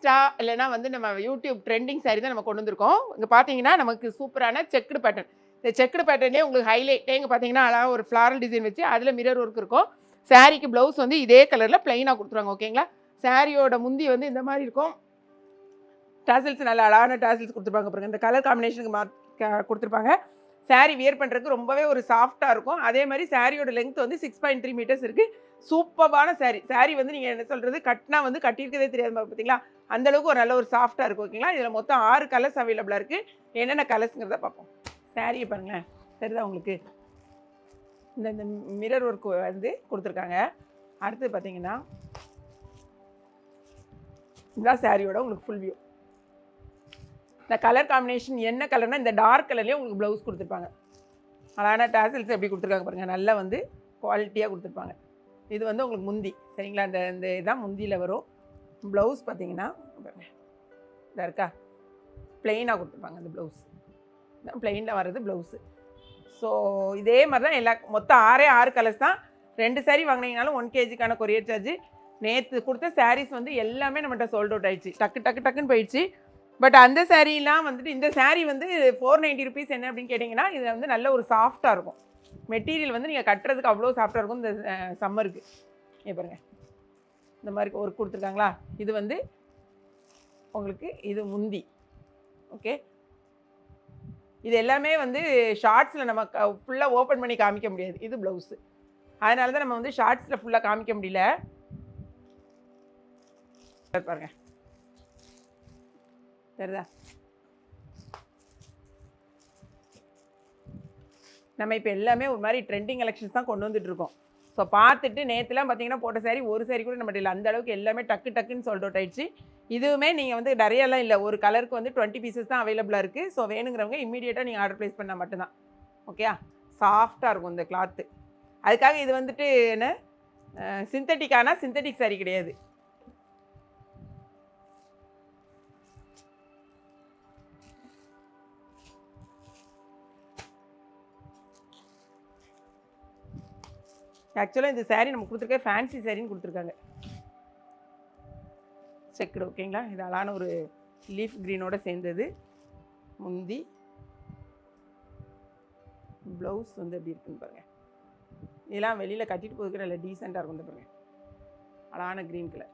Insta இல்லைனா வந்து நம்ம யூடியூப் ட்ரெண்டிங் சாரி தான் நம்ம கொண்டு வந்திருக்கோம். இங்கே பார்த்தீங்கன்னா நமக்கு சூப்பரான செக்குடு பேட்டர்ன். இந்த செக்குடு பேட்டர்னே உங்களுக்கு ஹைலைட்டே இங்கே பார்த்தீங்கன்னா அழகாக ஒரு ஃப்ளாரல் டிசைன் வச்சு அதில் மிரர் ஒர்க் இருக்கும். சாரிக்கு ப்ளவுஸ் வந்து இதே கலரில் ப்ளைனாக கொடுத்துருவாங்க. ஓகேங்களா? சாரியோட முந்தி வந்து இந்த மாதிரி இருக்கும். டாசல்ஸ் நல்ல அழகான டாசல்ஸ் கொடுத்துருப்பாங்க பாருங்கள். இந்த கலர் காம்பினேஷனுக்கு கொடுத்துருப்பாங்க. சாரி வியர் பண்ணுறதுக்கு ரொம்பவே ஒரு சாஃப்டாக இருக்கும். அதே மாதிரி சாரியோட லென்த் வந்து 6.3 மீட்டர்ஸ் இருக்குது. சூப்பரான சாரி. சாரி வந்து நீங்கள் என்ன சொல்கிறது, கட்டினா வந்து கட்டியிருக்கதே தெரியாது பார்த்தீங்களா? அந்தளவுக்கு ஒரு நல்ல ஒரு சாஃப்டாக இருக்கும். ஓகேங்களா? இதில் மொத்தம் 6 கலர்ஸ் அவைலபிளாக இருக்குது. என்னென்ன கலர்ஸுங்கிறத பார்ப்போம். சாரியை பாருங்களேன், சரிதான் உங்களுக்கு. இந்த மிரர் ஒர்க் வந்து கொடுத்துருக்காங்க. அடுத்து பார்த்தீங்கன்னா இதுதான் சாரியோட உங்களுக்கு ஃபுல் வியூ. இந்த கலர் காம்பினேஷன் என்ன கலர்னால் இந்த டார்க் கலர்லேயே உங்களுக்கு ப்ளவுஸ் கொடுத்துருப்பாங்க. அழகான டாசல்ஸ் எப்படி கொடுத்துருக்காங்க பாருங்கள். நல்லா வந்து குவாலிட்டியாக கொடுத்துருப்பாங்க. இது வந்து உங்களுக்கு முந்தி, சரிங்களா? இந்த இதுதான் முந்தியில் வரும். ப்ளவுஸ் பார்த்தீங்கன்னா இதாக இருக்கா, ப்ளெயினாக கொடுத்துருப்பாங்க. அந்த ப்ளவுஸ் ப்ளெயினில் வர்றது ப்ளவுஸு. ஸோ இதே மாதிரி தான் மொத்தம் 6 கலர்ஸ் தான். 2 சாரீ வாங்கினீங்கனாலும் 1 kgக்கான கொரியர் சார்ஜ். நேற்று கொடுத்த சாரீஸ் வந்து எல்லாமே நம்மகிட்ட சோல்ட் அவுட் ஆகிடுச்சு. டக்குன்னு போயிடுச்சு. பட் அந்த சாரீலாம் வந்துட்டு இந்த சாரீ வந்து 490 ருபீஸ். என்ன அப்படின்னு கேட்டிங்கன்னா, இதில் வந்து நல்ல ஒரு சாஃப்டாக இருக்கும். மெட்டீரியல் வந்து நீங்கள் கட்டுறதுக்கு அவ்வளோ சாஃப்டாக இருக்கும். இந்த சம்மருக்கு பாருங்கள், இந்த மாதிரி ஒர்க் கொடுத்துருக்காங்களா. இது வந்து உங்களுக்கு இது முந்தி. ஓகே, இது எல்லாமே வந்து ஷார்ட்ஸில் நம்ம ஃபுல்லாக ஓப்பன் பண்ணி காமிக்க முடியாது. இது ப்ளவுஸு. அதனால தான் நம்ம வந்து ஷார்ட்ஸில் ஃபுல்லாக காமிக்க முடியல. பாருங்கள், சரிதா? நம்ம இப்போ எல்லாமே ஒரு மாதிரி ட்ரெண்டிங் கலெக்ஷன்ஸ் தான் கொண்டு வந்துட்டுருக்கோம். ஸோ பார்த்துட்டு நேற்றுலாம் பார்த்தீங்கன்னா போட்ட சாரி ஒரு சாரி கூட நம்மகிட்ட இல்லை. அந்த அளவுக்கு எல்லாமே டக்குன்னு சோல்ட் அவுட் ஆயிடுச்சு. இதுவுமே நீங்கள் வந்து நிறையலாம் இல்லை, ஒரு கலருக்கு வந்து 20 பீசஸ் தான் அவைலபிளாக இருக்குது. ஸோ வேணுங்கிறவங்க இம்மீடியட்டாக நீங்கள் ஆர்டர் ப்ளேஸ் பண்ணால் மட்டும்தான். ஓகே, சாஃப்டாக இருக்கும் இந்த கிளாத்து. அதுக்காக இது வந்துட்டு என்ன சிந்தட்டிக்கானா சிந்தட்டிக் சாரி கிடையாது. ஆக்சுவலாக இந்த சாரீ நம்ம கொடுத்துருக்க ஃபேன்சி சாரின்னு கொடுத்துருக்காங்க. செக்குடு. ஓகேங்களா? இது அழகான ஒரு லீஃப் க்ரீனோட சேர்ந்தது. முந்தி ப்ளவுஸ் வந்து எப்படி இருக்குன்னு பாருங்கள். இதெல்லாம் வெளியில் கட்டிட்டு போதுக்கு நல்ல டீசெண்டாக இருக்கும். இந்த பாருங்கள், அழகான க்ரீன் கலர்.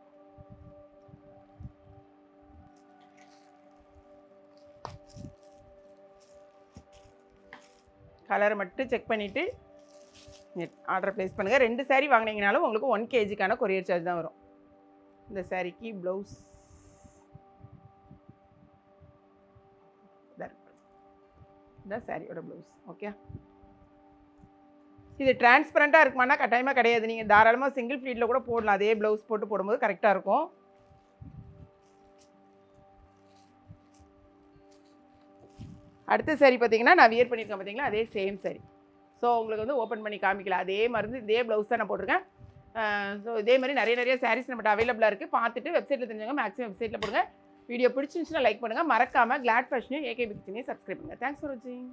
கலரை மட்டும் செக் பண்ணிவிட்டு ஆர்டர் ப்ளேஸ் பண்ணுங்கள். 2 சாரீ வாங்கினீங்கனாலும் உங்களுக்கு 1 kgக்கான கொரியர் சார்ஜ் தான் வரும். இந்த சாரீக்கு ப்ளவுஸ் இதான் சாரியோட ப்ளவுஸ். ஓகே, இது டிரான்ஸ்பரண்ட்டாக இருக்குமானா கட்டாயமாக கிடையாது. நீங்கள் தாராளமாக சிங்கிள் ஃப்ளீட்டில் கூட போடலாம். அதே ப்ளவுஸ் போட்டு போடும்போது கரெக்டாக இருக்கும். அடுத்த சாரீ பார்த்தீங்கன்னா நான் வியர் பண்ணியிருக்கேன் பார்த்தீங்களா, அதே சேம் சாரீ. ஸோ உங்களுக்கு வந்து ஓப்பன் பண்ணி காமிக்கல. அதே மாதிரி இதே ப்ளவுஸ் தான் நான் போட்டிருக்கேன். ஸோ இதே மாதிரி நிறைய சாரீஸ் நம்மகிட்ட அவைலபிளாக இருக்குது. பார்த்துட்டு வெப்சைட்டில் தெரிஞ்சவங்க மேக்ஸிமம் வெப்சைட்டில் போடுங்க. வீடியோ பிடிச்சிருந்துச்சுன்னா லைக் பண்ணுங்கள். மறக்காமல் கிளாட் ஃபேஷனையும் ஏகேபி கிச்சனையும் சப்ஸ்கிரைப் பண்ணுங்கள். தேங்க்ஸ் ஃபார் வாட்சிங்.